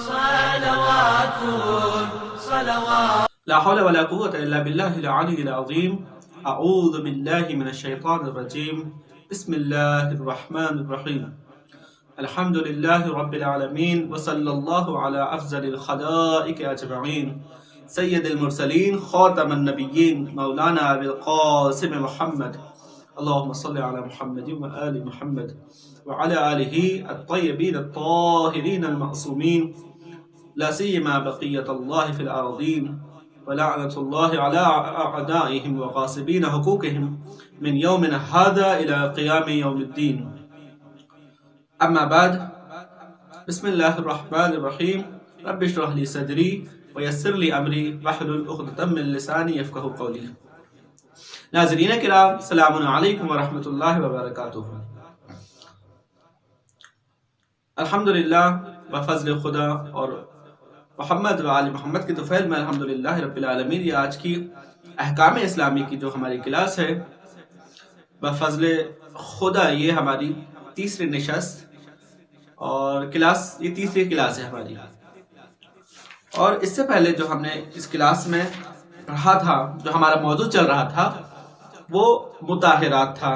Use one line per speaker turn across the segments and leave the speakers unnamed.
صلوات صلوات.
لا حول ولا قوة إلا بالله العلي العظيم. أعوذ بالله من الشيطان الرجيم. بسم الله الرحمن الرحيم. الحمد لله رب العالمين وصلى الله على أفضل الخلائق أجمعين سيد المرسلين خاتم النبيين مولانا أبي القاسم محمد. اللهم صل على محمد وآل محمد وعلى آله الطيبين الطاهرين المعصومين لا سيما بقية الله في الأرضين ولعنة الله على أعدائهم وغاصبين حقوقهم من يومنا هذا إلى قيام يوم الدين. أما بعد. بسم الله الرحمن الرحيم. رب اشرح لي صدري ويسر لي أمري واحلل عقدة من لساني يفقهوا قولي. ناظرین کرام، السلام علیکم ورحمۃ اللہ وبرکاتہ. الحمدللہ بفضل خدا اور محمد و آل محمد کے توفیل میں الحمدللہ رب العالمین یہ آج کی احکام اسلامی کی جو ہماری کلاس ہے بفضل خدا یہ ہماری تیسری نشست اور یہ تیسری کلاس ہے ہماری. اور اس سے پہلے جو ہم نے اس کلاس میں پڑھا تھا، جو ہمارا موضوع چل رہا تھا وہ مطہرات تھا.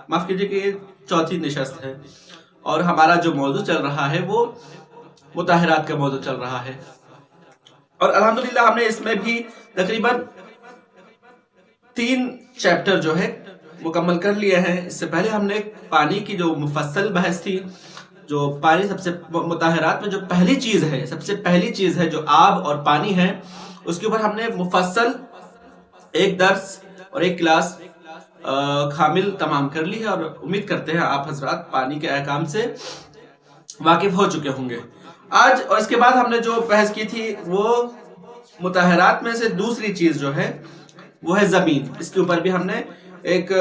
معاف کیجئے کہ یہ چوتھی نشست ہے اور ہمارا جو موضوع چل رہا ہے وہ مطہرات کا موضوع چل رہا ہے. اور الحمدللہ ہم نے اس میں بھی تقریباً 3 چیپٹر جو ہے مکمل کر لیے ہیں. اس سے پہلے ہم نے پانی کی جو مفصل بحث تھی، جو پانی سب سے مطہرات میں جو پہلی چیز ہے، سب سے پہلی چیز ہے جو آب اور پانی ہے، اس کے اوپر ہم نے مفصل ایک درس اور ایک کلاس کامل تمام کر لی ہے اور امید کرتے ہیں آپ حضرات پانی کے احکام سے واقف ہو چکے ہوں گے. آج اور اس کے بعد ہم نے جو بحث کی تھی وہ مطہرات میں سے دوسری چیز جو ہے وہ ہے زمین. اس کے اوپر بھی ہم نے ایک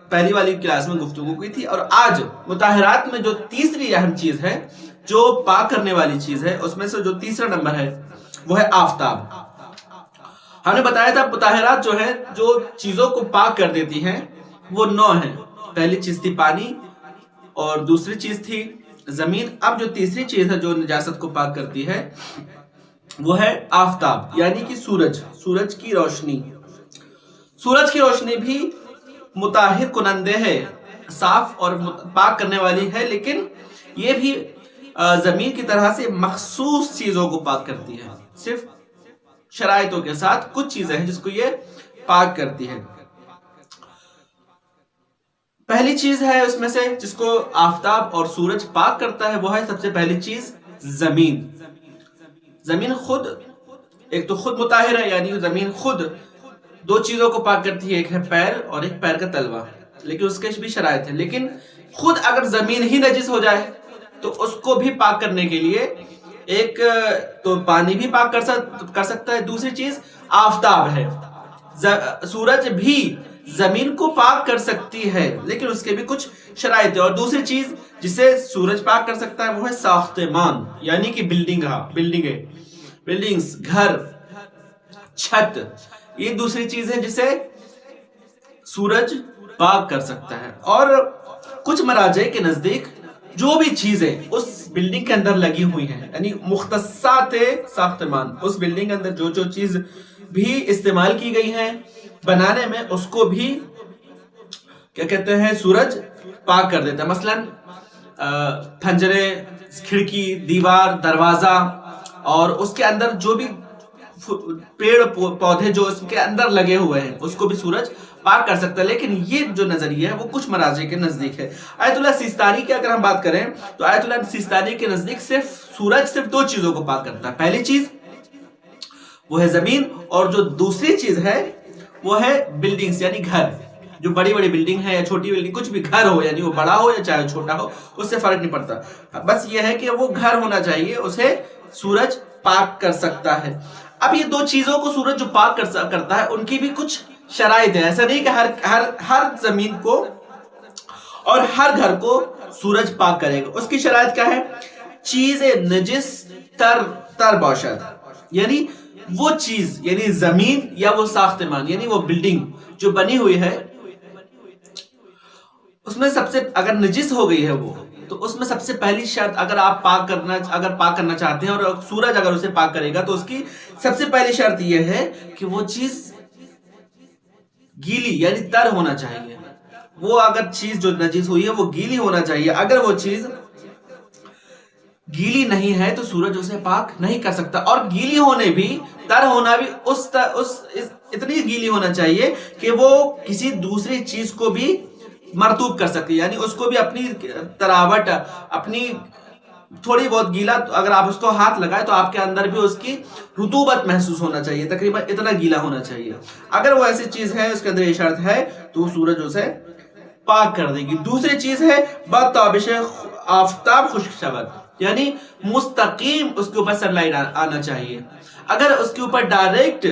پہلی والی کلاس میں گفتگو کی تھی. اور آج مطہرات میں جو تیسری اہم چیز ہے، جو پاک کرنے والی چیز ہے، اس میں سے جو تیسرا نمبر ہے وہ ہے آفتاب. ہم نے بتایا تھا مطہرات جو ہے جو چیزوں کو پاک کر دیتی ہیں وہ 9 ہیں. پہلی چیز تھی پانی اور دوسری چیز تھی زمین. اب جو تیسری چیز ہے جو نجاست کو پاک کرتی ہے وہ ہے آفتاب، یعنی کہ سورج کی روشنی. سورج کی روشنی بھی مطہر کنندے ہے، صاف اور پاک کرنے والی ہے، لیکن یہ بھی زمین کی طرح سے مخصوص چیزوں کو پاک کرتی ہے. صرف شرائطوں کے ساتھ کچھ چیزیں ہیں جس کو یہ پاک کرتی ہے. پہلی چیز ہے اس میں سے جس کو آفتاب اور سورج پاک کرتا ہے وہ ہے سب سے پہلی چیز زمین. زمین خود ایک تو خود مطہر ہے، یعنی زمین خود 2 چیزوں کو پاک کرتی ہے، ایک ہے پیر اور ایک پیر کا تلوا، لیکن اس کے بھی شرائط ہیں. لیکن خود اگر زمین ہی نجس ہو جائے تو اس کو بھی پاک کرنے کے لیے ایک تو پانی بھی پاک کر سکتا ہے، دوسری چیز آفتاب ہے. سورج بھی زمین کو پاک کر سکتی ہے لیکن اس کے بھی کچھ شرائط ہے. اور دوسری چیز جسے سورج پاک کر سکتا ہے وہ ہے ساختمان، یعنی کہ بلڈنگز، گھر، چھت. یہ دوسری چیز ہے جسے سورج پاک کر سکتا ہے. اور کچھ مراجع کے نزدیک جو بھی چیزیں اس بلڈنگ کے اندر لگی ہوئی ہیں، یعنی مختصات ساختمان، اس بلڈنگ کے اندر جو چیز بھی استعمال کی گئی ہیں بنانے میں، اس کو بھی کیا کہتے ہیں سورج پاک کر دیتا ہے. مثلا پھنجرے، کھڑکی، دیوار، دروازہ اور اس کے اندر جو بھی پیڑ پودے جو اس کے اندر لگے ہوئے ہیں اس کو بھی سورج پاک کر سکتا ہے. لیکن یہ جو نظریہ ہے وہ کچھ مراجع کے نزدیک ہے. آیت اللہ سیستانی کی اگر ہم بات کریں تو آیت اللہ سیستانی کے نزدیک سورج صرف 2 چیزوں کو پاک کرتا ہے. پہلی چیز وہ ہے زمین، اور جو دوسری چیز ہے وہ ہے بلڈنگز، یعنی گھر. جو بڑی بلڈنگ ہے یا چھوٹی بلڈنگ، کچھ بھی گھر ہو، یعنی وہ بڑا ہو یا چاہے چھوٹا ہو، اس سے فرق نہیں پڑتا. بس یہ ہے کہ وہ گھر ہونا چاہیے، اسے سورج پاک کر سکتا ہے. اب یہ 2 چیزوں کو سورج جو پاک کرتا ہے ان کی بھی کچھ شرائط ہے. ایسا نہیں کہ ہر زمین کو اور ہر گھر کو سورج پاک کرے گا. اس کی شرائط کیا ہے؟ چیز نجس تر باشد، یعنی وہ چیز، یعنی زمین یا وہ ساختمان، یعنی وہ بلڈنگ جو بنی ہوئی ہے اس میں سب سے اگر نجس ہو گئی ہے وہ تو اس میں سب سے پہلی شرط اگر آپ پاک کرنا چاہتے ہیں اور سورج اگر اسے پاک کرے گا تو اس کی سب سے پہلی شرط یہ ہے کہ وہ چیز گیلی یعنی تر ہونا چاہیے. وہ اگر چیز جو نجس ہوئی ہے وہ گیلی ہونا چاہیے. اگر وہ چیز گیلی نہیں ہے تو سورج اسے پاک نہیں کر سکتا. اور گیلی ہونے بھی تر ہونا بھی اتنی گیلی ہونا چاہیے کہ وہ کسی دوسری چیز کو بھی مرطوب کر سکے, یعنی اس کو بھی اپنی تراوٹ, اپنی تھوڑی بہت گیلا اگر آپ اس کو ہاتھ لگائے تو آپ کے اندر بھی اس کی رطوبت محسوس ہونا چاہیے, تقریباً اتنا گیلا ہونا چاہیے. اگر وہ ایسی چیز ہے اس کے اندر یہ شرط ہے تو سورج اسے پاک کر دے گی. دوسری چیز ہے بتابش آفتاب خشک شود, یعنی مستقیم اس کے اوپر سن لائٹ آنا چاہیے. اگر اس کے اوپر ڈائریکٹ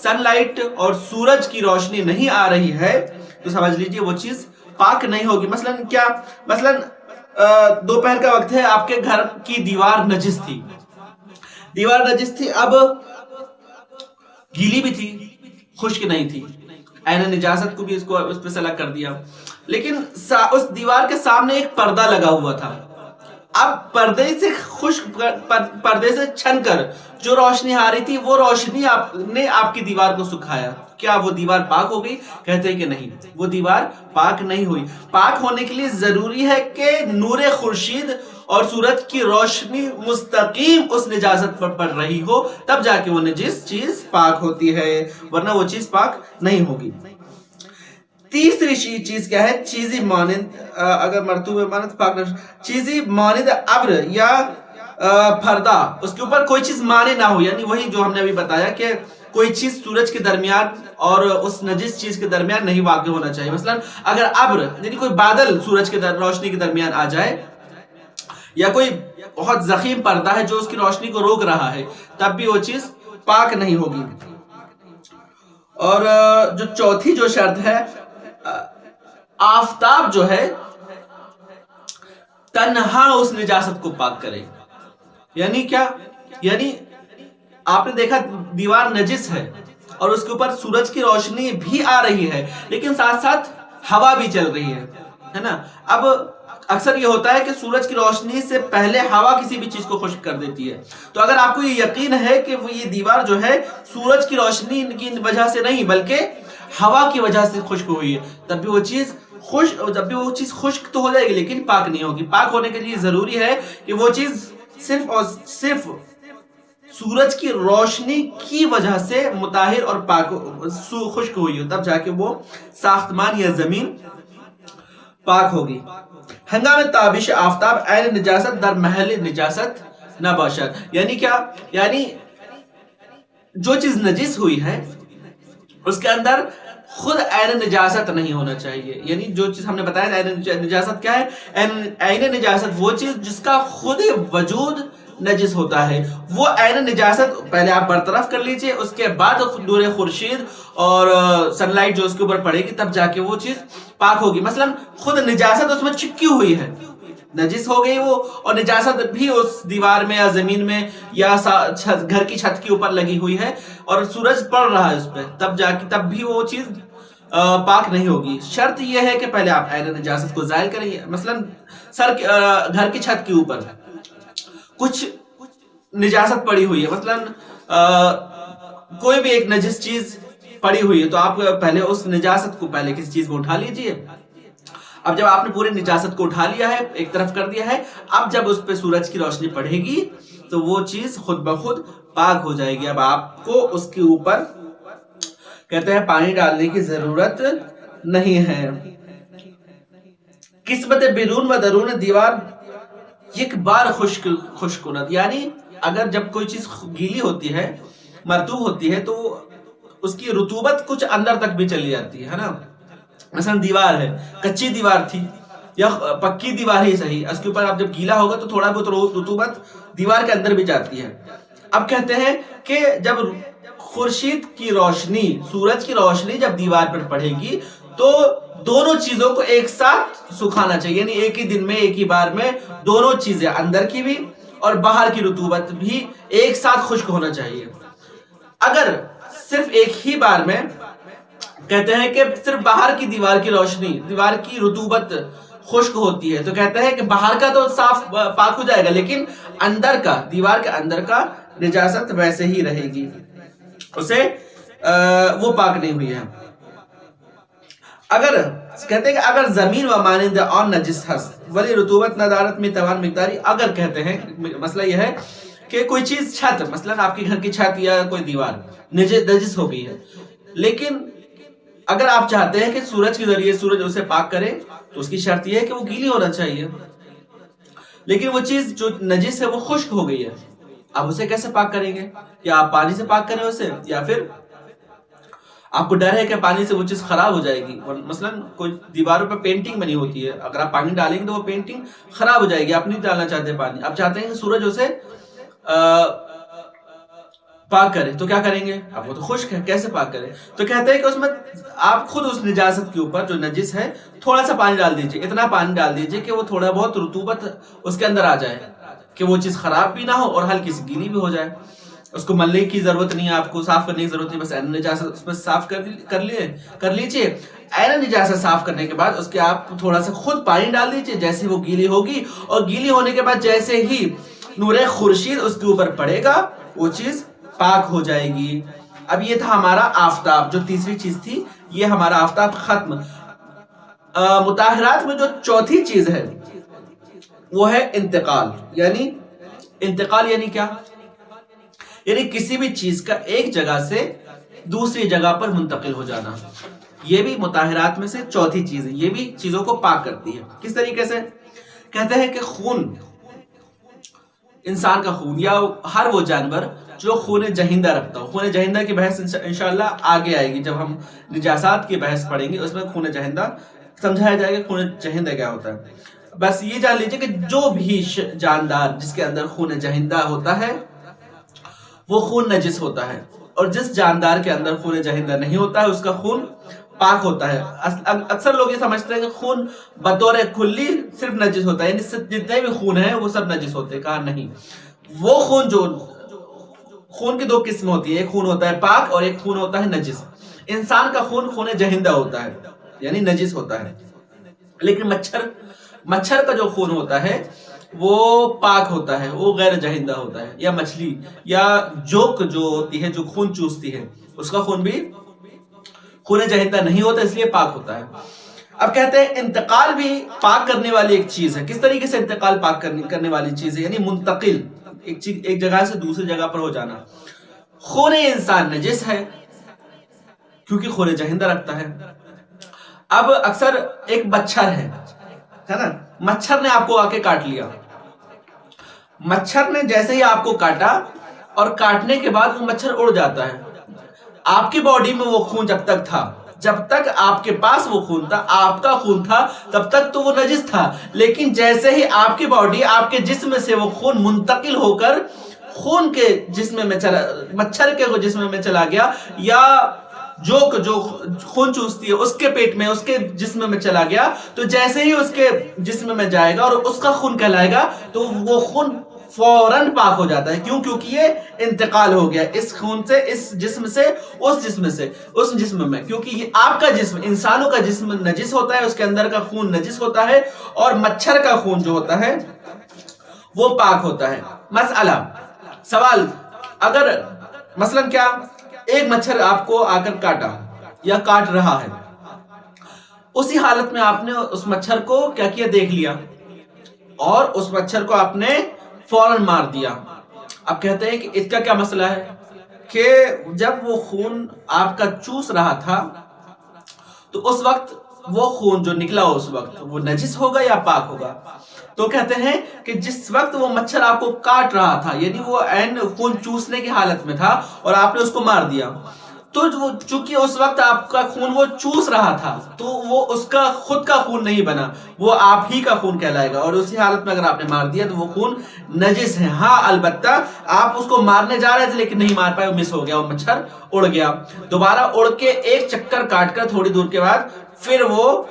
سن لائٹ اور سورج کی روشنی نہیں آ رہی ہے تو سمجھ لیجئے وہ چیز پاک نہیں ہوگی. مثلاً کیا, مثلاً دوپہر کا وقت ہے, آپ کے گھر کی دیوار نجس تھی, اب گیلی بھی تھی خشک نہیں تھی, عین نجاست کو بھی اس پہ سلگ کر دیا. لیکن اس دیوار کے سامنے ایک پردہ لگا ہوا تھا. اب پردے سے چھن کر جو روشنی آ رہی تھی وہ روشنی نے آپ کی دیوار کو سکھایا, کیا وہ دیوار پاک ہو گئی؟ کہتے ہیں کہ نہیں, وہ دیوار پاک نہیں ہوئی. پاک ہونے کے لیے ضروری ہے کہ نور خورشید اور سورج کی روشنی مستقیم اس نجاست پر پڑ رہی ہو, تب جا کے وہ نجس چیز پاک ہوتی ہے, ورنہ وہ چیز پاک نہیں ہوگی. تیسری چیز کیا ہے؟ چیزی مانند, اگر مرطوب مانند پاک نہ, چیزی مانند ابر یا پردہ, اس کے اوپر کوئی چیز مانے نہ ہو, یعنی وہی جو ہم نے ابھی بتایا کہ کوئی چیز سورج کے درمیان اور اس نجس چیز کے درمیان نہیں واقع ہونا چاہیے. مثلا اگر ابر یعنی کوئی بادل سورج کے روشنی کے درمیان آ جائے, یا کوئی بہت ضخیم پردہ ہے جو اس کی روشنی کو روک رہا ہے, تب بھی وہ چیز پاک نہیں ہوگی. اور جو چوتھی جو شرط ہے, آفتاب جو ہے تنہا اس نجاست کو پاک کرے. یعنی کیا؟ یعنی آپ نے دیکھا دیوار نجس ہے اور اس کے اوپر سورج کی روشنی بھی آ رہی ہے, لیکن ساتھ ساتھ ہوا بھی چل رہی ہے نا. اب اکثر یہ ہوتا ہے کہ سورج کی روشنی سے پہلے ہوا کسی بھی چیز کو خشک کر دیتی ہے. تو اگر آپ کو یہ یقین ہے کہ وہ یہ دیوار جو ہے سورج کی روشنی کی وجہ سے نہیں بلکہ ہوا کی وجہ سے خشک ہوئی ہے, تب بھی وہ چیز خشک تو ہو جائے گی لیکن پاک نہیں ہوگی. پاک ہونے کے لیے ضروری ہے کہ وہ چیز صرف اور صرف سورج کی روشنی کی وجہ سے مطہر اور پاک خشک ہوئی ہو, تب جا کے وہ ساختمان یا زمین پاک ہوگی. ہنگام تابش آفتاب عین نجاست در محل نجاست نہ باشد. یعنی کیا؟ یعنی جو چیز نجس ہوئی ہے اس کے اندر خود عین نجاست نہیں ہونا چاہیے. یعنی جو چیز ہم نے بتایا عین نجاست کیا ہے؟ عین نجاست وہ چیز جس کا خود وجود نجس ہوتا ہے, وہ عین نجاست پہلے آپ برطرف کر لیجئے, اس کے بعد نور خورشید اور سن لائٹ جو اس کے اوپر پڑے گی تب جا کے وہ چیز پاک ہوگی. مثلا خود نجاست اس میں چپکی ہوئی ہے, نجس ہو گئی وہ, اور نجاست بھی اس دیوار میں یا زمین میں یا گھر کی چھت کے اوپر لگی ہوئی ہے اور سورج پڑ رہا ہے اس پہ, تب بھی وہ چیز پاک نہیں ہوگی. شرط یہ ہے کہ پہلے آپ عین نجاست کو زائل کریں. مثلا گھر کی چھت کے اوپر کچھ نجاست پڑی ہوئی ہے, مثلا کوئی بھی ایک نجس چیز پڑی ہوئی ہے, تو آپ پہلے اس نجاست کو پہلے کسی چیز کو اٹھا لیجئے. اب جب آپ نے پورے نجاست کو اٹھا لیا ہے, ایک طرف کر دیا ہے, اب جب اس پہ سورج کی روشنی پڑے گی تو وہ چیز خود بخود پاک ہو جائے گی. اب آپ کو اس کے اوپر کہتے ہیں پانی ڈالنے کی ضرورت نہیں ہے. قسمت بیرون و درون دیوار ایک بار خشک کنت, یعنی اگر جب کوئی چیز گیلی ہوتی ہے, مرطوب ہوتی ہے, تو اس کی رطوبت کچھ اندر تک بھی چلی جاتی ہے نا. مثلا دیوار ہے, کچی دیوار تھی یا پکی دیوار ہی صحیح, اس کے اوپر اب جب گیلا ہوگا تو تھوڑا بہت رطوبت دیوار کے اندر بھی جاتی ہے. اب کہتے ہیں کہ جب خورشید کی روشنی, سورج کی روشنی جب دیوار پر پڑے گی تو دونوں چیزوں کو ایک ساتھ سکھانا چاہیے, یعنی ایک ہی دن میں ایک ہی بار میں دونوں چیزیں, اندر کی بھی اور باہر کی رطوبت بھی ایک ساتھ خشک ہونا چاہیے. اگر صرف ایک ہی بار میں کہتے ہیں کہ صرف باہر کی دیوار کی روشنی, دیوار کی رطوبت خشک ہوتی ہے تو کہتے ہیں کہ باہر کا تو صاف پاک ہو جائے گا، لیکن اندر کا، دیوار کے اندر کا نجاست ویسے ہی رہے گی، اسے وہ پاک نہیں ہوئی ہے۔ اگر کہتے ہیں کہ اگر زمین و مانند آن نجس ہست ولی رطوبت ندارت میں توان مقداری، اگر کہتے ہیں مسئلہ یہ ہے کہ کوئی چیز چھت، مثلا آپ کے گھر کی چھت یا کوئی دیوار نجس ہو گئی ہے، لیکن اگر آپ چاہتے ہیں کہ سورج کے ذریعے سورج اسے پاک کرے تو اس کی شرط یہ ہے کہ وہ گیلی ہونا چاہیے، لیکن وہ چیز جو نجس ہے وہ خشک ہو گئی ہے، آپ اسے کیسے پاک کریں گے؟ یا آپ پانی سے پاک کریں اسے، یا پھر آپ کو ڈر ہے کہ پانی سے وہ چیز خراب ہو جائے گی، مثلا کوئی دیواروں پہ پینٹنگ بنی ہوتی ہے، اگر آپ پانی ڈالیں گے تو وہ پینٹنگ خراب ہو جائے گی، آپ نہیں ڈالنا چاہتے پانی، آپ چاہتے ہیں کہ سورج اسے پاک کرے، تو کیا کریں گے؟ اب وہ تو خشک ہے، کیسے پاک کریں؟ تو کہتے ہیں کہ اس میں آپ خود اس نجاست کے اوپر جو نجس ہے تھوڑا سا پانی ڈال دیجئے، اتنا پانی ڈال دیجئے کہ وہ تھوڑا بہت رطوبت اس کے اندر آ جائے، کہ وہ چیز خراب بھی نہ ہو اور ہلکی سی گیلی بھی ہو جائے، اس کو ملنے کی ضرورت نہیں ہے، آپ کو صاف کرنے کی ضرورت نہیں، بس عین نجاست اس میں صاف کر لیجئے۔ عین نجاست صاف کرنے کے بعد اس کے آپ تھوڑا سا خود پانی ڈال دیجئے، جیسے وہ گیلی ہوگی، اور گیلی ہونے کے بعد جیسے ہی نور خورشید اس کے اوپر پڑے گا وہ چیز پاک ہو جائے گی۔ اب یہ تھا ہمارا آفتاب، جو تیسری چیز تھی، یہ ہمارا آفتاب ختم۔ مطہرات میں جو چوتھی چیز ہے وہ ہے انتقال، یعنی کیا؟ یعنی کسی بھی چیز کا ایک جگہ سے دوسری جگہ پر منتقل ہو جانا، یہ بھی مطہرات میں سے چوتھی چیز ہے، یہ بھی چیزوں کو پاک کرتی ہے۔ کس طریقے سے؟ کہتے ہیں کہ خون، انسان کا خون یا ہر وہ جانور جو خون جہندہ رکھتا ہو، خون جہندہ کی بحث انشاءاللہ آگے آئے گی، جب ہم نجاسات کی بحث پڑھیں گے اس میں خون جہندہ سمجھایا جائے گا، خون جہندہ کیا ہوتا ہے۔ بس یہ جان لیجئے کہ جو بھی جاندار جس کے اندر خون جہندہ ہوتا ہے وہ خون نجس ہوتا ہے، اور جس جاندار کے اندر خون جہندہ نہیں ہوتا ہے اس کا خون پاک ہوتا ہے۔ اکثر لوگ یہ سمجھتے ہیں کہ خون بطور کلی صرف نجس ہوتا ہے، یعنی جتنے بھی خون ہیں وہ سب نجس ہوتے ہیں، کہا نہیں، وہ خون کی دو قسم ہوتی ہیں، ایک خون ہوتا ہے پاک اور ایک خون ہوتا ہے نجس۔ انسان کا خون جہندہ ہوتا ہے، یعنی نجس ہوتا ہے، لیکن مچھر کا جو خون ہوتا ہے وہ پاک ہوتا ہے، وہ غیر جہندہ ہوتا ہے، یا مچھلی یا جوک جو ہوتی ہے جو خون چوستی ہے اس کا خون بھی خون جہندہ نہیں ہوتا، اس لیے پاک ہوتا ہے۔ اب کہتے ہیں انتقال بھی پاک کرنے والی ایک چیز ہے۔ کس طریقے سے انتقال پاک کرنے والی چیز ہے؟ یعنی منتقل، ایک جگہ سے دوسری جگہ پر ہو جانا۔ خون انسان نجس ہے کیونکہ خون جہندہ رکھتا ہے۔ اب اکثر ایک مچھر ہے نا، مچھر نے آپ کو آ کے کاٹ لیا، مچھر نے جیسے ہی آپ کو کاٹا اور کاٹنے کے بعد وہ مچھر اڑ جاتا ہے، آپ کی باڈی میں وہ خون جب تک آپ کے پاس وہ خون تھا، آپ کا خون تھا، تب تک تو وہ نجس تھا، لیکن جیسے ہی آپ کی باڈی، آپ کے جسم سے وہ خون منتقل ہو کر خون کے جسم میں چلا، مچھر کے جسم میں چلا گیا، یا جو خون چوستی ہے اس کے پیٹ میں، اس کے جسم میں چلا گیا، تو جیسے ہی اس کے جسم میں جائے گا اور اس کا خون کہلائے گا تو وہ خون فوراً پاک ہو جاتا ہے۔ کیوں؟ کیونکہ یہ انتقال ہو گیا اس خون سے، اس جسم سے اس جسم میں، کیونکہ یہ آپ کا جسم، انسانوں کا جسم نجس ہوتا ہے، اس کے اندر کا خون نجس ہوتا ہے، اور مچھر کا خون جو ہوتا ہے وہ پاک ہوتا ہے۔ مسئلہ، سوال، اگر مثلا کیا ایک مچھر آپ کو آ کر کاٹا یا کاٹ رہا ہے، اسی حالت میں آپ نے اس مچھر کو کیا کیا؟ دیکھ لیا، اور اس مچھر کو آپ نے فوراً مار دیا۔ اب کہتے ہیں کہ اس کا کیا مسئلہ ہے کہ جب وہ خون آپ کا چوس رہا تھا تو اس وقت وہ خون جو نکلا اس وقت وہ نجس ہوگا یا پاک ہوگا؟ تو کہتے ہیں کہ جس وقت وہ مچھر آپ کو کاٹ رہا تھا، یعنی وہ عین خون چوسنے کی حالت میں تھا اور آپ نے اس کو مار دیا، تو چونکہ اس وقت آپ کا خون وہ چوس رہا تھا تو وہ اس کا خود کا خون نہیں بنا، وہ آپ ہی کا خون کہلائے گا، اور اسی حالت میں اگر آپ نے مار دیا تو وہ خون نجس ہے۔ ہاں البتہ آپ اس کو مارنے جا رہے تھے لیکن نہیں مار پائے، وہ مس ہو گیا، وہ مچھر اڑ گیا، دوبارہ اڑ کے ایک چکر کاٹ کر تھوڑی دور کے بعد پھر وہ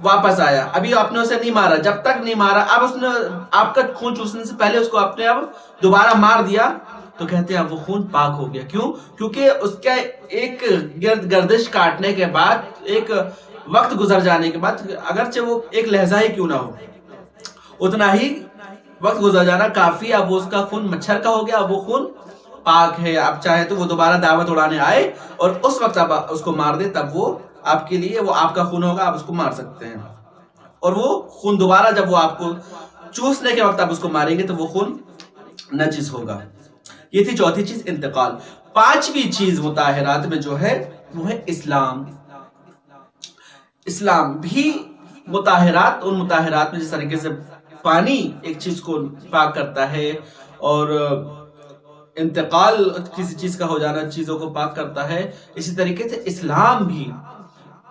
واپس آیا، ابھی آپ نے اسے نہیں مارا، جب تک نہیں مارا، اب اس نے آپ کا خون چوسنے سے پہلے اس کو آپ نے اب دوبارہ مار دیا، تو کہتے ہیں اب وہ خون پاک ہو گیا۔ کیوں؟ کیونکہ اس کا ایک گردش کاٹنے کے بعد ایک وقت گزر جانے کے بعد اگرچہ وہ ایک لہجہ ہی کیوں نہ ہو، اتنا ہی وقت گزر جانا کافی، اب اس کا خون مچھر کا ہو گیا، اب وہ خون پاک ہے، آپ چاہے تو وہ دوبارہ دعوت اڑانے آئے اور اس وقت آپ اس کو مار دے، تب وہ آپ کے لیے، وہ آپ کا خون ہوگا، آپ اس کو مار سکتے ہیں، اور وہ خون دوبارہ جب وہ آپ کو چوسنے کے وقت آپ اس کو ماریں گے تو وہ خون نجس ہوگا۔ یہ تھی چوتھی چیز انتقال۔ پانچویں چیز مطہرات میں جو ہے وہ ہے اسلام۔ اسلام بھی مطہرات، ان مطہرات میں جس طریقے سے پانی ایک چیز کو پاک کرتا ہے اور انتقال کسی چیز کا ہو جانا چیزوں کو پاک کرتا ہے، اسی طریقے سے اسلام بھی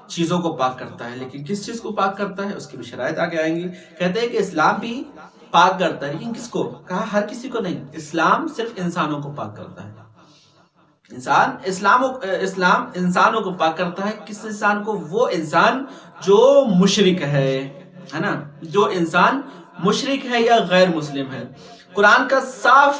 چیزوں کو پاک کرتا ہے، لیکن کس چیز کو پاک کرتا ہے اس کی بھی شرائط آگے آئیں گی۔ کہتے ہیں کہ اسلام بھی پاک کرتا ہے، لیکن کس کو؟ کہا ہر کسی کو نہیں، اسلام صرف انسانوں کو پاک کرتا ہے۔ اسلام انسانوں کو پاک کرتا ہے۔ کس انسان کو؟ وہ انسان جو مشرک ہے نا، جو انسان مشرک ہے یا غیر مسلم ہے۔ قرآن کا صاف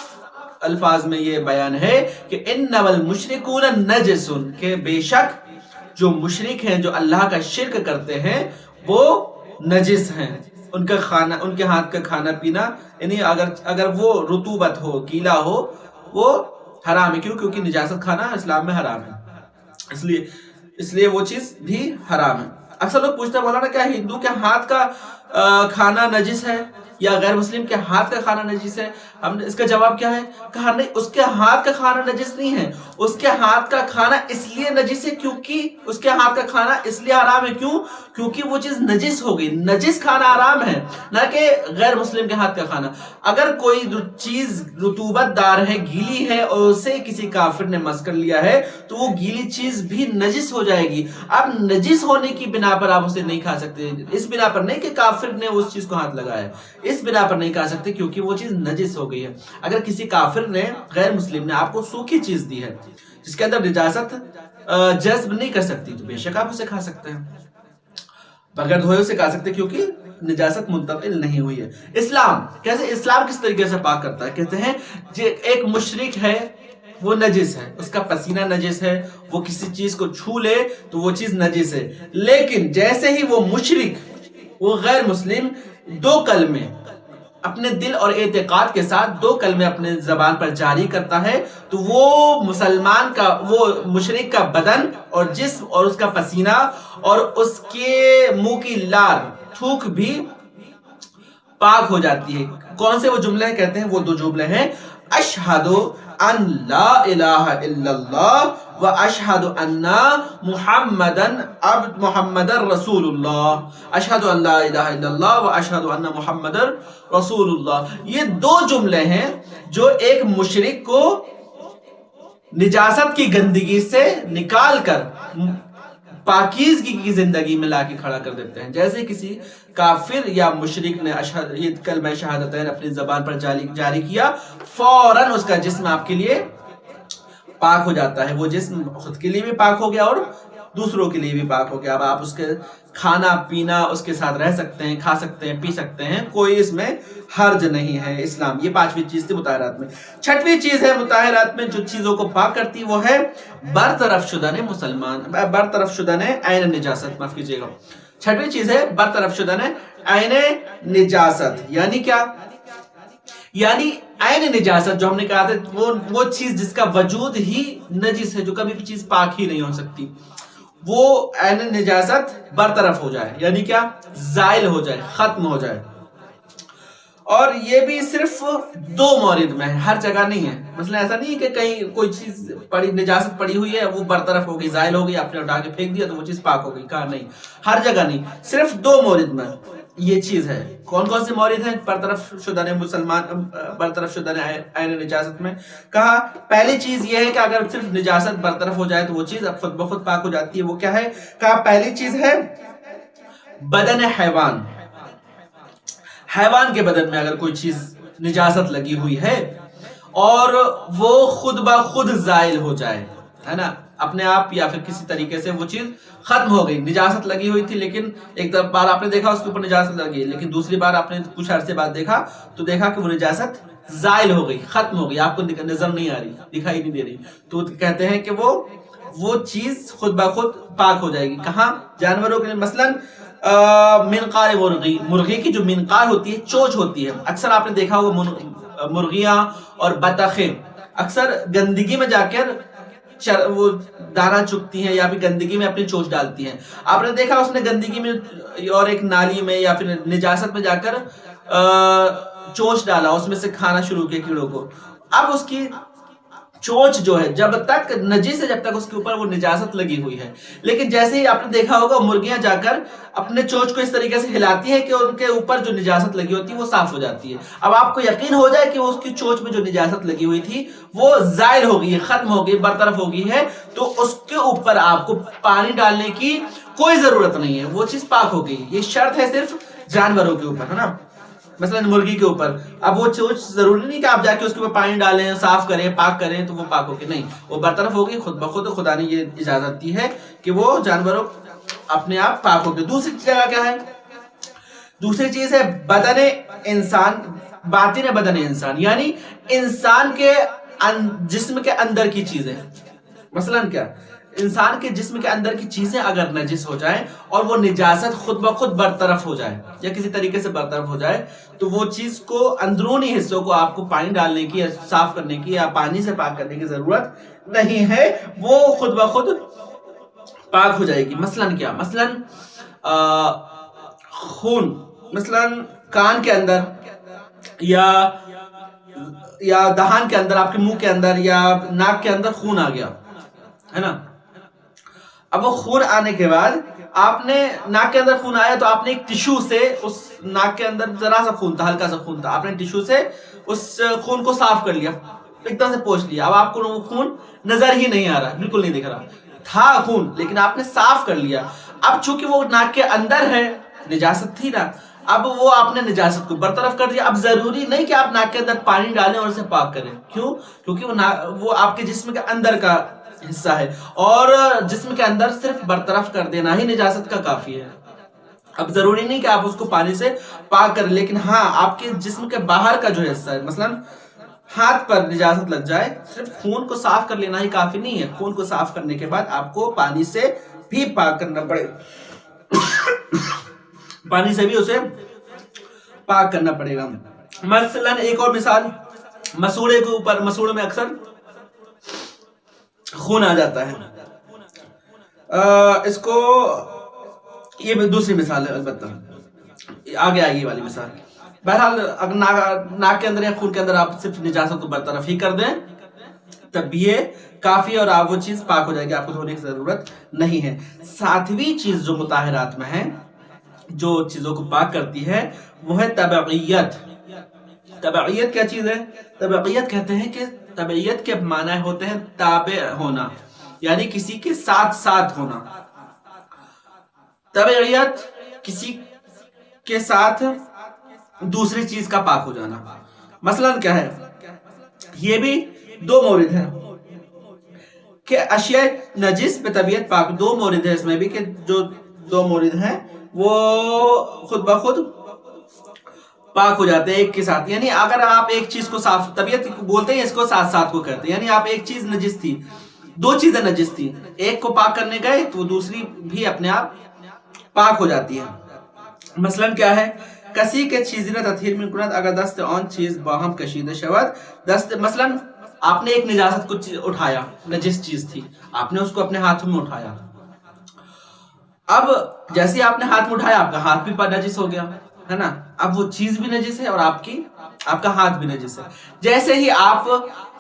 الفاظ میں یہ بیان ہے کہ انما المشرکون نجس، کہ بے شک جو مشرک ہیں، جو اللہ کا شرک کرتے ہیں، وہ نجس ہیں۔ ان کے ہاتھ کا کھانا پینا، یعنی اگر وہ رطوبت ہو، گیلا ہو، وہ حرام ہے۔ کیوں؟ کیونکہ نجاست کھانا اسلام میں حرام ہے، اس لیے وہ چیز بھی حرام ہے۔ اکثر لوگ پوچھتے ہیں مولانا کیا ہندو کے ہاتھ کا کھانا نجس ہے یا غیر مسلم کے ہاتھ کا کھانا نجس ہے؟ ہم نے اس کا جواب کیا ہے؟ کہا نہیں، اس کے ہاتھ کا کھانا نجس نہیں ہے، اس کے ہاتھ کا کھانا اس لیے نجس ہے کیونکہ اس کے ہاتھ کا کھانا اس لیے حرام ہے۔ کیوں؟ کیونکہ وہ چیز نجس ہو گئی۔ نجس کھانا حرام ہے، نہ کہ غیر مسلم کے ہاتھ کا کھانا۔ اگر کوئی چیز رطوبت دار ہے، گیلی ہے، اور اسے کسی کافر نے مس کر لیا ہے تو وہ گیلی چیز بھی نجس ہو جائے گی۔ اب نجس ہونے کی بنا پر آپ اسے نہیں کھا سکتے، اس بنا پر نہیں کہ کافر نے اس چیز کو ہاتھ لگایا ہے، اس بنا پر نہیں کھا سکتے کیونکہ وہ چیز نجس ہو گئی ہے۔ اگر کسی کافر نے، غیر مسلم نے آپ کو سوکھی چیز دی ہے جس کے اندر نجاست جذب نہیں کر سکتی، تو بے شک آپ اسے کھا سکتے ہیں، بغیر دھوئے اسے کھا سکتے، کیونکہ نجاست منتقل نہیں ہوئی ہے۔ اسلام کیسے؟ اسلام کس طریقے سے پاک کرتا ہے؟ کہتے ہیں ایک مشرک ہے، وہ نجس ہے، اس کا پسینہ نجس ہے، وہ کسی چیز کو چھو لے تو وہ چیز نجس ہے، لیکن جیسے ہی وہ مشرک، وہ غیر مسلم، دو کلمے اپنے دل اور اعتقاد کے ساتھ دو کلمے اپنے زبان پر جاری کرتا ہے، تو وہ مسلمان کا، وہ مشرک کا بدن اور جسم اور اس کا پسینہ اور اس کے منہ کی لار، تھوک بھی پاک ہو جاتی ہے۔ کون سے وہ جملے ہیں؟ کہتے ہیں وہ دو جملے ہیں، اشہد ان لا الہ الا اللہ و اشہد ان محمد رسول اللہ۔ اشہد ان لا الہ الا اللہ و اشہد ان محمد رسول اللہ۔ یہ دو جملے ہیں جو ایک مشرک کو نجاست کی گندگی سے نکال کر پاکیزگی کی زندگی میں لا کے کھڑا کر دیتے ہیں۔ جیسے کسی کافر یا مشرک نے یہ کلمہ شہادتین اپنی زبان پر جاری کیا، فوراً اس کا جسم آپ کے لیے پاک ہو جاتا ہے، وہ جسم خود کے لیے بھی پاک ہو گیا اور دوسروں کے لیے بھی پاک ہو گیا۔ اب آپ اس کے کھانا پینا اس کے ساتھ رہ سکتے ہیں، کھا سکتے ہیں، پی سکتے ہیں، کوئی اس میں حرج نہیں ہے۔ اسلام، یہ پانچویں چیز تھی مطہرات میں۔ چھٹویں چیز ہے مطہرات میں جو چیزوں کو پاک کرتی، وہ ہے برطرف شدن مسلمان، برطرف شدن عین نجاست، معاف کیجیے گا۔ چھٹویں چیز ہے برطرف شدن عین نجاست۔ یعنی کیا؟ یعنی عین نجاست جو ہم نے کہا تھا، وہ چیز جس کا وجود ہی نجس ہے، جو کبھی بھی چیز پاک ہی نہیں ہو سکتی، وہ عین نجاست برطرف ہو جائے، یعنی کیا؟ زائل ہو جائے، ختم ہو جائے۔ اور یہ بھی صرف دو مورد میں ہے، ہر جگہ نہیں ہے۔ مثلا ایسا نہیں ہے کہ کہیں کوئی چیز نجاست پڑی ہوئی ہے، وہ برطرف ہو گئی، زائل ہو گئی، آپ نے اٹھا کے پھینک دیا تو وہ چیز پاک ہو گئی، کہا نہیں، ہر جگہ نہیں، صرف دو مورد میں یہ چیز ہے۔ کون کون سے مورد ہیں برطرف شدن مسلمان، برطرف شدن عین نجاست میں؟ کہا پہلی چیز یہ ہے کہ اگر صرف نجاست برطرف ہو جائے تو وہ چیز اب خود بخود پاک ہو جاتی ہے۔ وہ کیا ہے؟ کہا پہلی چیز ہے بدن حیوان۔ حیوان کے بدن میں اگر کوئی چیز نجاست لگی ہوئی ہے اور وہ خود بخود زائل ہو جائے، ہے نا، اپنے آپ یا پھر کسی طریقے سے وہ چیز ختم ہو گئی، نجاست لگی ہوئی تھی لیکن ایک بار آپ نے دیکھا اس کے اوپر نجاست لگی، لیکن دوسری بار آپ نے کچھ عرصے بعد دیکھا تو دیکھا کہ وہ نجاست زائل ہو گئی، ختم ہو گئی، آپ کو نظر نہیں آ رہی، دکھائی نہیں دے رہی، تو کہتے ہیں کہ وہ وہ چیز خود بخود پاک ہو جائے گی. کہاں؟ جانوروں کے لیے. مثلاً منقار مرغی کی جو منقار ہوتی ہے، چوچ ہوتی ہے. اکثر آپ نے دیکھا ہوگا مرغیاں اور بطخیں اکثر گندگی میں جا کر وہ دانا چگتی ہیں یا پھر گندگی میں اپنی چوچ ڈالتی ہیں. آپ نے دیکھا اس نے گندگی میں اور ایک نالی میں یا پھر نجاست میں جا کر چوچ ڈالا، اس میں سے کھانا شروع کیا کیڑوں کو. اب اس کی چوچ جو ہے جب تک نجس ہے، جب تک اس کے اوپر وہ نجاست لگی ہوئی ہے. لیکن جیسے ہی آپ نے دیکھا ہوگا مرغیاں جا کر اپنے چوچ کو اس طریقے سے ہلاتی ہے کہ ان کے اوپر جو نجاست لگی ہوتی ہے وہ صاف ہو جاتی ہے. اب آپ کو یقین ہو جائے کہ اس کی چوچ میں جو نجاست لگی ہوئی تھی وہ زائل ہو گئی ہے، ختم ہو گئی، برطرف ہو گئی ہے، تو اس کے اوپر آپ کو پانی ڈالنے کی کوئی ضرورت نہیں ہے، وہ چیز پاک ہو گئی. یہ شرط ہے صرف جانوروں کے اوپر، ہے نا، مثلا مرغی کے اوپر. اب وہ چوچ ضروری نہیں کہ آپ جا کے اس کے اوپر پانی ڈالیں، صاف کریں، پاک کریں تو وہ پاک ہو کے نہیں، وہ برطرف ہوگی خود بخود. خدا نے یہ اجازت دی ہے کہ وہ جانوروں اپنے آپ پاک ہو گئے. دوسری جگہ کیا ہے؟ دوسری چیز ہے بدن انسان، باطن بدن انسان، یعنی انسان کے جسم کے اندر کی چیزیں. مثلا کیا؟ انسان کے جسم کے اندر کی چیزیں اگر نجس ہو جائیں اور وہ نجاست خود بخود برطرف ہو جائے یا کسی طریقے سے برطرف ہو جائے، تو وہ چیز کو اندرونی حصوں کو آپ کو پانی ڈالنے کی یا صاف کرنے کی یا پانی سے پاک کرنے کی ضرورت نہیں ہے، وہ خود بخود پاک ہو جائے گی. مثلا کیا؟ مثلا خون، مثلا کان کے اندر یا دہان کے اندر، آپ کے منہ کے اندر یا ناک کے اندر خون آ گیا ہے نا. اب وہ خون آنے کے بعد آپ نے ناک کے اندر خون آیا تو آپ نے ایک ٹیشو سے، اس ناک کے اندر ذرا سا خون تھا، ہلکا سا خون تھا، آپ نے ٹیشو سے اس خون کو صاف کر لیا، ایک طرح سے پوچھ لیا. اب آپ کو وہ خون نظر ہی نہیں آ رہا، بالکل نہیں دکھ رہا، تھا خون لیکن آپ نے صاف کر لیا. اب چونکہ وہ ناک کے اندر ہے، نجاست تھی نا، اب وہ آپ نے نجاست کو برطرف کر دیا. اب ضروری نہیں کہ آپ ناک کے اندر پانی ڈالیں اور اسے پاک کریں. کیوں؟ کیونکہ وہ آپ کے جسم کے اندر کا حصہ ہے اور جسم کے اندر صرف برطرف کر دینا ہی نجاست کا کافی ہے. اب ضروری نہیں کہ آپ اس کو پانی سے پاک کریں، لیکن ہاں آپ کے جسم کے باہر کا جو حصہ ہے، مثلا ہاتھ پر نجاست لگ جائے، صرف خون کو صاف کر لینا ہی کافی نہیں ہے. خون کو صاف کرنے کے بعد آپ کو پانی سے بھی پاک کرنا پڑے پانی سے بھی اسے پاک کرنا پڑے گا. مثلا ایک اور مثال، مسوڑے کے اوپر، مسوڑے میں اکثر خون آ جاتا ہے. اس کو یہ دوسری مثال ہے، البتہ آگے آئے گی والی مثال. بہرحال اگر ناک کے اندر یا خون کے اندر آپ صرف نجاست کو برطرف ہی کر دیں تب یہ کافی اور آپ وہ چیز پاک ہو جائے گی، آپ کو دھونے کی ضرورت نہیں ہے. ساتویں چیز جو مطہرات میں ہے، جو چیزوں کو پاک کرتی ہے، وہ ہے تبعیت. تبعیت کیا چیز ہے؟ تبعیت کہتے ہیں کہ تبعیت کے معنی ہوتے ہیں تابع ہونا، یعنی کسی کے ساتھ ساتھ ہونا. تبعیت کسی کے ساتھ دوسری چیز کا پاک ہو جانا. مثلا کیا ہے؟ یہ بھی دو مورد ہیں کہ اشیاء نجس پہ طبیعت پاک. دو مورد ہیں اس میں بھی، کہ جو دو مورد ہیں وہ خود بخود پاک ہو جاتے ہیں ایک کے ساتھ. یعنی اگر آپ ایک چیز کو صاف، طبیعت بولتے ہیں اس کو ساتھ ساتھ کو کرتے ہیں، یعنی آپ ایک چیز نجس تھی، دو چیزیں نجس تھی، ایک کو پاک کرنے گئے تو دوسری بھی اپنے آپ پاک ہو جاتی ہے. مثلا کیا ہے؟ کسی کے چیزیں تطہیر من کنت اگر دست آن چیز باہم کشیدہ شود دست. مثلا آپ نے ایک نجاست کو اٹھایا، نجس چیز تھی، آپ نے اس کو اپنے ہاتھوں میں اٹھایا. اب جیسے آپ نے ہاتھ میں اٹھایا، آپ کا ہاتھ بھی نجس ہو گیا ہے نا. اب وہ چیز بھی نجس ہے اور آپ کا ہاتھ بھی نجس ہے. جیسے ہی آپ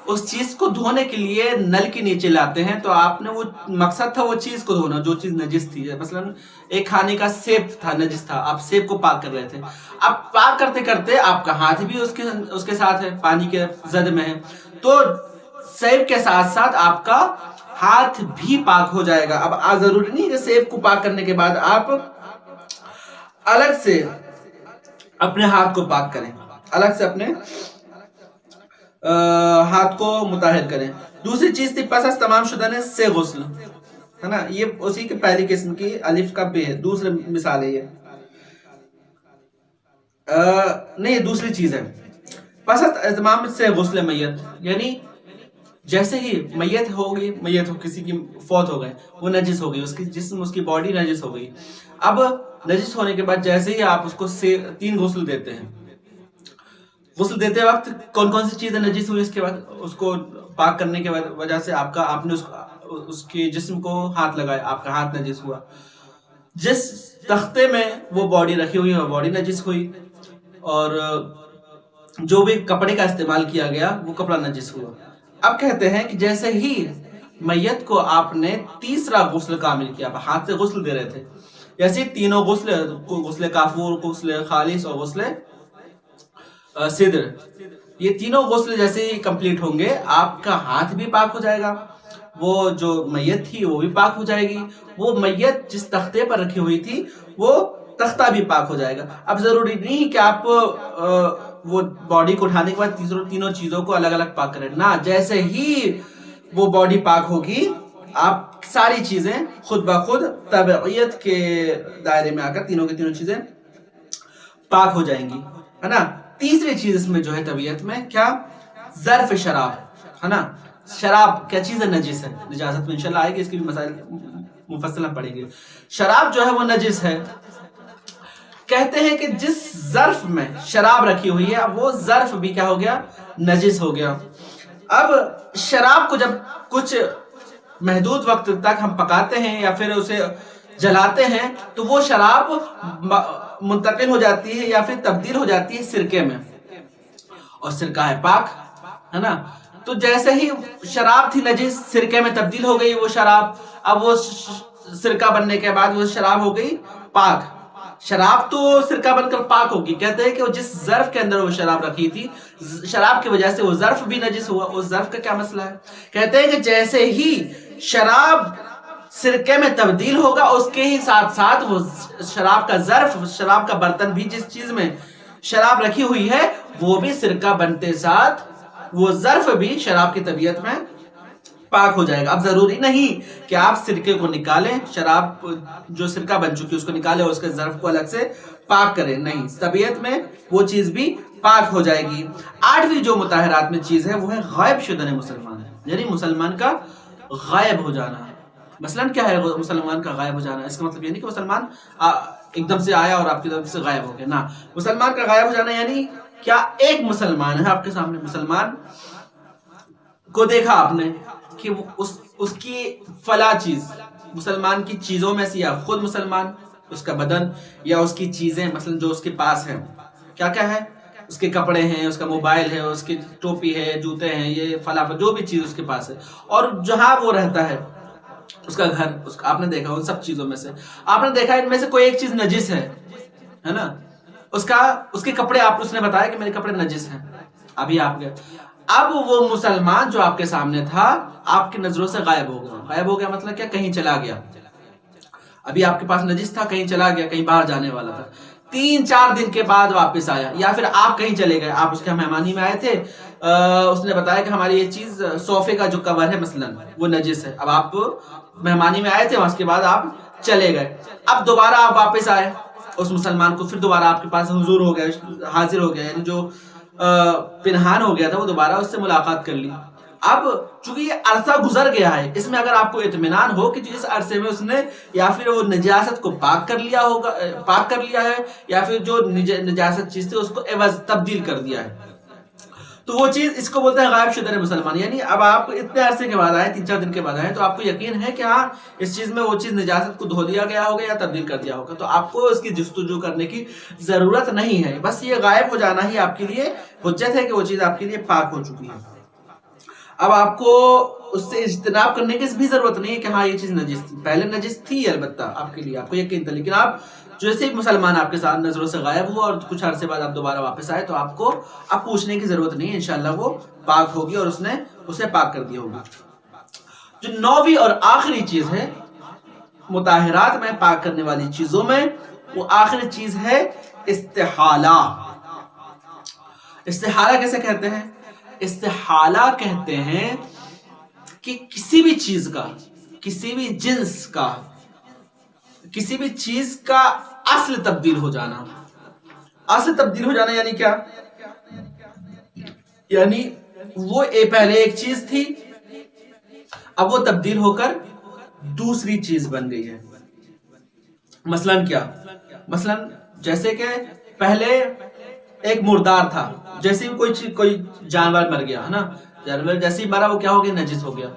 اس چیز کو دھونے کے لیے نل کے نیچے لاتے ہیں تو آپ نے، وہ مقصد تھا وہ چیز کو دھونا جو چیز نجس تھی. مثلا ایک کھانے کا سیب تھا، نجس تھا، آپ سیب کو پاک کر رہے تھے. اب پاک کرتے کرتے آپ کا ہاتھ بھی اس کے ساتھ ہے، پانی کے زد میں ہے، تو سیب کے ساتھ ساتھ آپ کا ہاتھ بھی پاک ہو جائے گا. اب ضروری نہیں کہ سیب کو پاک کرنے کے بعد آپ الگ سے اپنے ہاتھ کو پاک کریں، الگ سے اپنے ہاتھ کو مطہر کریں. دوسری چیز تھی پس از تمام شدن سے غسل، ہے نا. یہ اسی کے پہلی قسم کی الف کا بے ہے، دوسری مثال ہے. یہ نہیں، یہ دوسری چیز ہے. پس از تمام سے غسل میت، یعنی جیسے ہی میت ہو کسی کی فوت ہو گئے، وہ نجس ہو گئی، اس کی جسم اس کی باڈی نجس ہو گئی. اب نجس ہونے کے بعد جیسے ہی آپ اس کو 3 غسل دیتے ہیں، غسل دیتے وقت کون کون سی چیزیں نجس ہوئی، اس کے بعد اس کو پاک کرنے کی وجہ سے آپ نے اس کے جسم کو ہاتھ لگایا، آپ کا ہاتھ نجس ہوا. جس تختے میں وہ باڈی رکھی ہوئی ہے وہ باڈی نجس ہوئی، اور جو بھی کپڑے کا استعمال کیا گیا وہ کپڑا نجس ہوا. اب کہتے ہیں کہ جیسے ہی میت کو آپ نے تیسرا غسل کامل کیا، آپ ہاتھ سے غسل دے رہے تھے، جیسے ہی تینوں غسل کافور، غسل خالص اور غسل صدر، یہ تینوں غسل جیسے ہی کمپلیٹ ہوں گے، آپ کا ہاتھ بھی پاک ہو جائے گا، وہ جو میت تھی وہ بھی پاک ہو جائے گی، وہ میت جس تختے پر رکھی ہوئی تھی وہ تختہ بھی پاک ہو جائے گا. اب ضروری نہیں کہ آپ وہ باڈی کو اٹھانے کے بعد تینوں چیزوں کو الگ الگ پاک کریں، نہ، جیسے ہی وہ باڈی پاک ہوگی آپ ساری چیزیں خود بخود تبعیت کے دائرے میں آ کر تینوں کی تینوں چیزیں پاک ہو جائیں گی، ہے نا. تیسری چیز اس میں جو ہے طبیعت میں کیا، ظرف شراب، ہے نا. شراب کیا چیز ہے، نجس ہے، نجاست میں انشاءاللہ آئے گی، اس کی بھی مسائل مفصل ہم پڑھیں گے. شراب جو ہے وہ نجس ہے. کہتے ہیں کہ جس ظرف میں شراب رکھی ہوئی ہے وہ ظرف بھی کیا ہو گیا، نجس ہو گیا. اب شراب کو جب کچھ محدود وقت تک ہم پکاتے ہیں یا پھر اسے جلاتے ہیں تو وہ شراب منتقل ہو جاتی ہے یا پھر تبدیل ہو جاتی ہے سرکے میں، اور سرکہ ہے پاک، ہے نا. تو جیسے ہی شراب تھی نجس، سرکے میں تبدیل ہو گئی وہ شراب، اب وہ سرکہ بننے کے بعد وہ شراب ہو گئی پاک. شراب تو سرکہ بن کر پاک ہوگی. کہتے ہیں کہ وہ جس ظرف کے اندر وہ شراب رکھی تھی، شراب کی وجہ سے وہ ظرف بھی نجس ہوا. اس ظرف کا کیا مسئلہ ہے؟ کہتے ہیں کہ جیسے ہی شراب سرکے میں تبدیل ہوگا، اس کے ہی ساتھ ساتھ وہ شراب کا ظرف، شراب کا برتن بھی جس چیز میں شراب رکھی ہوئی ہے وہ بھی سرکہ بنتے ساتھ وہ ظرف بھی شراب کی طبیعت میں پاک ہو جائے گا. اب ضروری نہیں کہ آپ سرکے کو نکالیں، شراب جو سرکہ بن چکی اس کو نکالیں اور اس کے ظرف کو الگ سے پاک کریں، نہیں، طبیعت میں وہ چیز بھی پاک ہو جائے گی. 8ویں جو مطہرات میں چیز ہے وہ ہے غائب شدن مسلمان، یعنی مسلمان کا غائب ہو جانا. مثلاً کیا ہے مسلمان کا غائب ہو جانا؟ اس کا مطلب یہ نہیں کہ مسلمان ایک دم سے آیا اور آپ کی طرف سے غائب ہو گیا، نہ. مسلمان کا غائب ہو جانا یعنی کیا، ایک مسلمان ہے آپ کے سامنے، مسلمان کو دیکھا آپ نے کہ اس کی فلاں چیز، مسلمان کی چیزوں میں سے یا خود مسلمان، اس کا بدن یا اس کی چیزیں مثلا جو اس کے پاس ہیں، کیا کیا ہے، اس کے کپڑے ہیں، اس کا موبائل ہے، اس کی ٹوپی ہے، جوتے ہیں، یہ فلاں جو بھی چیز اس کے پاس ہے، اور جہاں وہ رہتا ہے اس کا گھر، آپ نے دیکھا ان سب چیزوں میں سے آپ نے دیکھا ان میں سے کوئی ایک چیز نجس ہے نا. اس کے کپڑے، آپ اس نے بتایا کہ میرے کپڑے نجس ہیں، ابھی آپ گئے، اب وہ مسلمان جو آپ کے سامنے تھا آپ کی نظروں سے غائب ہو گیا. غائب ہو گیا مطلب کیا، کہیں چلا گیا. ابھی آپ کے پاس نجس تھا، کہیں چلا گیا، کہیں باہر جانے والا تھا، 3-4 دن کے بعد واپس آیا، یا پھر آپ کہیں چلے گئے، آپ اس کے مہمانی میں آئے تھے، اس نے بتایا کہ ہماری یہ چیز صوفے کا جو کور ہے مثلا وہ نجس ہے. اب آپ مہمانی میں آئے تھے، اس کے بعد آپ چلے گئے، اب دوبارہ آپ واپس آئے، اس مسلمان کو پھر دوبارہ آپ کے پاس حضور ہو گیا، حاضر ہو گیا، یعنی جو پنہان ہو گیا تھا وہ دوبارہ اس سے ملاقات کر لی. اب چونکہ یہ عرصہ گزر گیا ہے، اس میں اگر آپ کو اطمینان ہو کہ جس عرصے میں اس نے یا پھر وہ نجاست کو پاک کر لیا ہے یا پھر جو نجاست چیز تھی اس کو عوض تبدیل کر دیا ہے، تو وہ چیز اس کو بولتے ہیں غائب شدہ مسلمان. یعنی اب آپ اتنے عرصے کے بعد آئے، 3-4 دن کے بعد آئے، تو آپ کو یقین ہے کہ ہاں اس چیز میں وہ چیز نجاست کو دھو دیا گیا ہوگا یا تبدیل کر دیا ہوگا، تو آپ کو اس کی جستجو کرنے کی ضرورت نہیں ہے. بس یہ غائب ہو جانا ہی آپ کے لیے حجت ہے کہ وہ چیز آپ کے لیے پاک ہو چکی ہے. اب آپ کو اس سے اجتناب کرنے کی بھی ضرورت نہیں ہے کہ ہاں یہ چیز نجس تھی، پہلے نجس تھی البتہ آپ کے لیے، آپ کو یقین تھا، لیکن آپ جیسے ایک مسلمان آپ کے ساتھ نظروں سے غائب ہوا اور کچھ عرصے بعد آپ دوبارہ واپس آئے تو آپ کو اب پوچھنے کی ضرورت نہیں ہے، انشاءاللہ وہ پاک ہوگی اور اس نے اسے پاک کر دیا ہوگا. جو 9ویں اور آخری چیز ہے مطہرات میں پاک کرنے والی چیزوں میں، وہ آخری چیز ہے استحالہ. استحالہ کیسے کہتے ہیں؟ استحالہ کہتے ہیں کہ کسی بھی چیز کا، کسی بھی جنس کا، کسی بھی چیز کا اصل تبدیل ہو جانا. اصل تبدیل ہو جانا یعنی کیا؟ یعنی وہ پہلے ایک چیز تھی اب وہ تبدیل ہو کر دوسری چیز بن گئی ہے. مثلاً کیا؟ مثلاً جیسے کہ پہلے ایک مردار تھا، جیسے کوئی جانور مر گیا ہے نا، جانور جیسے ہی مرا وہ کیا ہو گیا؟ نجس ہو گیا.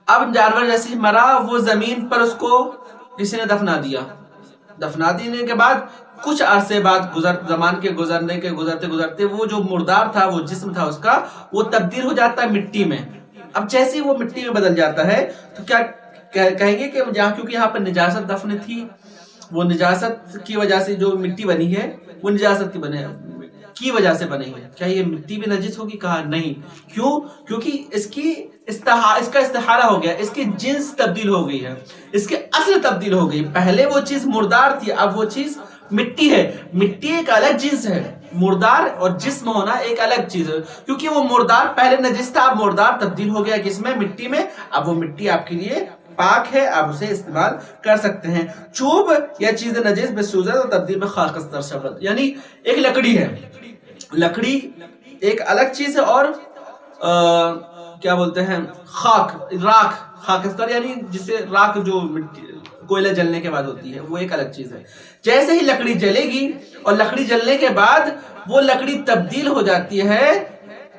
اب جانور جیسے ہی مرا وہ زمین پر اس کو کسی نے دفنا دیا. دفنا دینے کے بعد کچھ عرصے بعد زمان کے گزرتے وہ جو مردار تھا، وہ جسم تھا اس کا، وہ تبدیل ہو جاتا ہے مٹی میں. اب جیسے ہی وہ مٹی میں بدل جاتا ہے تو کیا کہیں گے کہ کیونکہ یہاں پر نجاست دفن تھی، وہ نجاست کی وجہ سے جو مٹی بنی ہے وہ نجاست کی وجہ سے بنی ہے. کیا یہ مٹی بھی نجس ہوگی؟ کہا نہیں. کیوں؟ کیونکہ اس کا استحالہ ہو گیا، اس کی جنس تبدیل ہو گئی ہے، اس کی اصل تبدیل ہو گئی. پہلے وہ چیز مردار تھی، اب وہ چیز مٹی ہے. مٹی ایک الگ جنس ہے، مردار اور جسم ہونا ایک الگ چیز ہے. کیونکہ وہ مردار پہلے نجس تھا، اب مردار تبدیل ہو گیا کس میں؟ مٹی میں. اب وہ مٹی آپ کے لیے پاک ہے، آپ اسے استعمال کر سکتے ہیں. چوب یا چیز نجس بسوزت اور تبدیل میں خاکستر شبت، یعنی ایک لکڑی ہے. لکڑی ایک الگ چیز ہے، اور کیا بولتے ہیں، راکھ، خاکستر یعنی جسے راکھ جو کوئلہ جلنے کے بعد ہوتی ہے، وہ ایک الگ چیز ہے. جیسے ہی لکڑی جلے گی اور لکڑی جلنے کے بعد وہ لکڑی تبدیل ہو جاتی ہے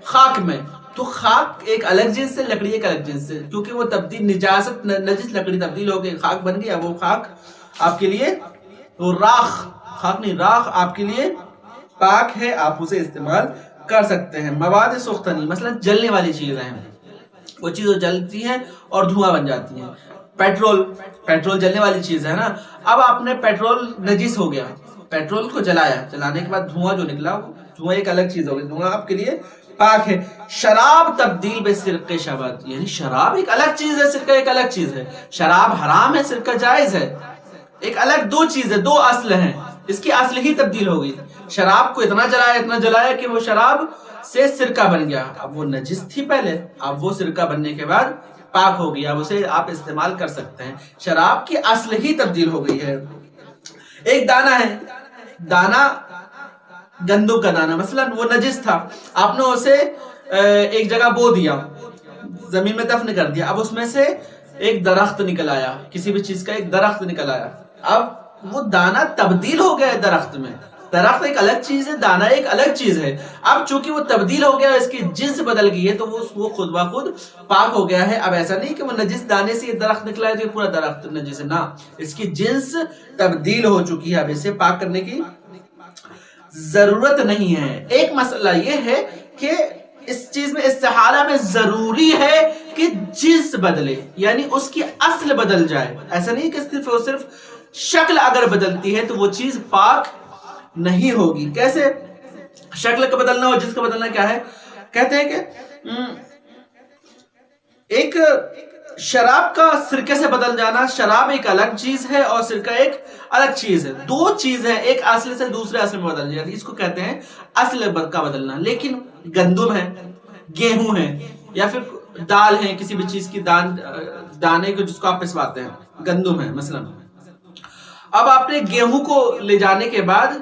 خاک میں، تو خاک ایک الگ جنس ہے، لکڑی ایک الگ جنس ہے. کیونکہ وہ تبدیل نجس لکڑی تبدیل ہو گئی، خاک بن گئی. اب وہ خاک آپ کے لیے راکھ آپ کے لیے پاک ہے، آپ اسے استعمال کر سکتے ہیں. مواد سختنی مثلا جلنے والی چیزیں ہیں، وہ چیزیں جلتی ہیں اور دھواں بن جاتی ہیں. پیٹرول جلنے والی چیز ہے نا. اب آپ نے پیٹرول نجس ہو گیا، پیٹرول کو جلایا، جلانے کے بعد دھواں جو نکلا، دھواں ایک الگ چیز ہو گئی، دھواں آپ کے لیے پاک ہے. شراب تبدیل بے سرقے شبت، یعنی شراب ایک الگ چیز ہے، سرقہ ایک الگ چیز ہے. شراب حرام ہے، سرقہ جائز ہے. ایک الگ دو چیز ہے، دو اصل ہیں، اس کی اصل ہی تبدیل ہو گئی. شراب کو اتنا جلایا کہ وہ شراب سے سرقہ بن گیا. اب وہ نجس تھی پہلے، اب وہ سرقہ بننے کے بعد پاک ہو گیا، اب اسے آپ استعمال کر سکتے ہیں. شراب کی اصل ہی تبدیل ہو گئی ہے. ایک دانہ ہے، دانہ گندم کا دانہ مثلا وہ نجس تھا، آپ نے اسے ایک جگہ بو دیا، زمین میں دفن کر دیا. اب اس میں سے ایک درخت نکل آیا، کسی بھی چیز کا ایک درخت نکل آیا. اب وہ دانہ تبدیل ہو گیا ہے درخت میں. درخت ایک الگ چیز ہے، دانہ ایک الگ چیز ہے. اب چونکہ وہ تبدیل ہو گیا، اس کی جنس بدل گئی ہے، تو وہ خود بخود پاک ہو گیا ہے. اب ایسا نہیں کہ وہ نجس دانے سے یہ درخت نکلا ہے تو یہ پورا درخت نجس ہے، نہ، اس کی جنس تبدیل ہو چکی ہے. اب اسے پاک کرنے کی ضرورت نہیں ہے. ایک مسئلہ یہ ہے کہ اس چیز میں استحالہ میں ضروری ہے کہ جنس بدلے، یعنی اس کی اصل بدل جائے. ایسا نہیں کہ صرف شکل اگر بدلتی ہے تو وہ چیز پاک نہیں ہوگی. کیسے شکل کا بدلنا اور جنس کا بدلنا کیا ہے؟ کہتے ہیں کہ ایک شراب کا سرکے سے بدل جانا، شراب ایک الگ چیز ہے اور سرکہ ایک الگ چیز ہے. دو چیزیں ایک اصل سے دوسرے اصل میں بدل جاتی، اس کو کہتے ہیں اصل کا بدلنا. لیکن گندم ہے، گیہوں ہے، یا پھر دال ہے، کسی بھی چیز کی دانے کو جس کو آپ پسواتے ہیں، گندم ہے مثلا. اب آپ نے گیہوں کو لے جانے کے بعد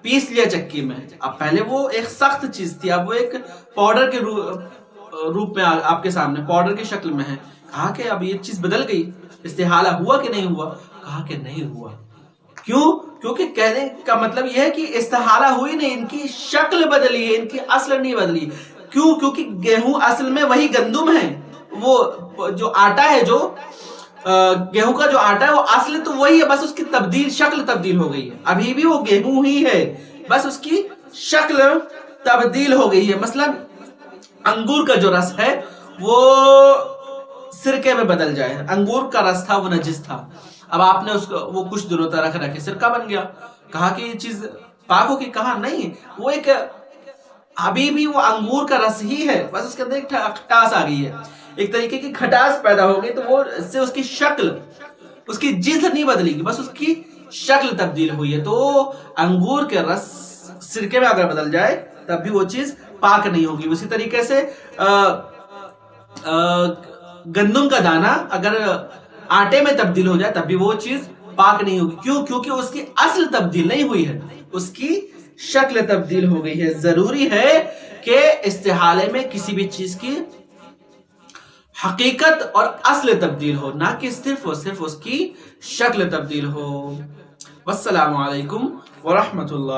پیس لیا چکی میں. اب پہلے وہ ایک سخت چیز تھی، اب وہ ایک پاؤڈر کے روپ میں آپ کے سامنے پاؤڈر کی شکل میں ہے. کہا کہ اب یہ چیز بدل گئی، استحالہ ہوا کہ نہیں ہوا؟ کہا کہ نہیں ہوا. کیوں؟ کیونکہ کہنے کا مطلب یہ ہے کہ استحالہ ہوئی نہیں، ان کی شکل بدلی ہے، ان کی اصل نہیں بدلی. کیوں؟ کیونکہ گیہوں اصل میں وہی گندم ہے. وہ جو آٹا ہے، جو گیہوں کا جو آٹا ہے، وہ اصل تو وہی ہے، بس اس کی شکل تبدیل ہو گئی ہے. ابھی بھی وہ گیہوں ہی ہے، بس اس کی شکل تبدیل ہو گئی ہے. مثلا انگور کا جو رس ہے وہ سرکے میں بدل جائے. انگور کا رس تھا، وہ نجس تھا، اب آپ نے اس کو وہ کچھ دنوں تک رکھے سرکہ بن گیا. کہا کہ یہ چیز پاک ہوگی؟ کہا نہیں، وہ ایک ابھی بھی وہ انگور کا رس ہی ہے، بس اس کے اندر ایک کھٹاس آ گئی ہے، ایک طریقے کی کھٹاس پیدا ہو گئی. تو وہ اس سے اس کی شکل، اس کی جنس نہیں بدلی گی، بس اس کی شکل تبدیل ہوئی ہے. تو انگور کے رس سرکے میں اگر بدل جائے تب بھی وہ چیز پاک نہیں ہوگی. اسی طریقے سے گندم کا دانہ اگر آٹے میں تبدیل ہو جائے تب بھی وہ چیز پاک نہیں ہوگی. کیوں؟ کیونکہ اس کی اصل تبدیل نہیں ہوئی ہے، اس کی شکل تبدیل ہو گئی ہے. ضروری ہے کہ استحالے میں کسی بھی چیز کی حقیقت اور اصل تبدیل ہو، نہ کہ صرف اور صرف اس کی شکل تبدیل ہو۔ والسلام علیکم ورحمۃ اللہ۔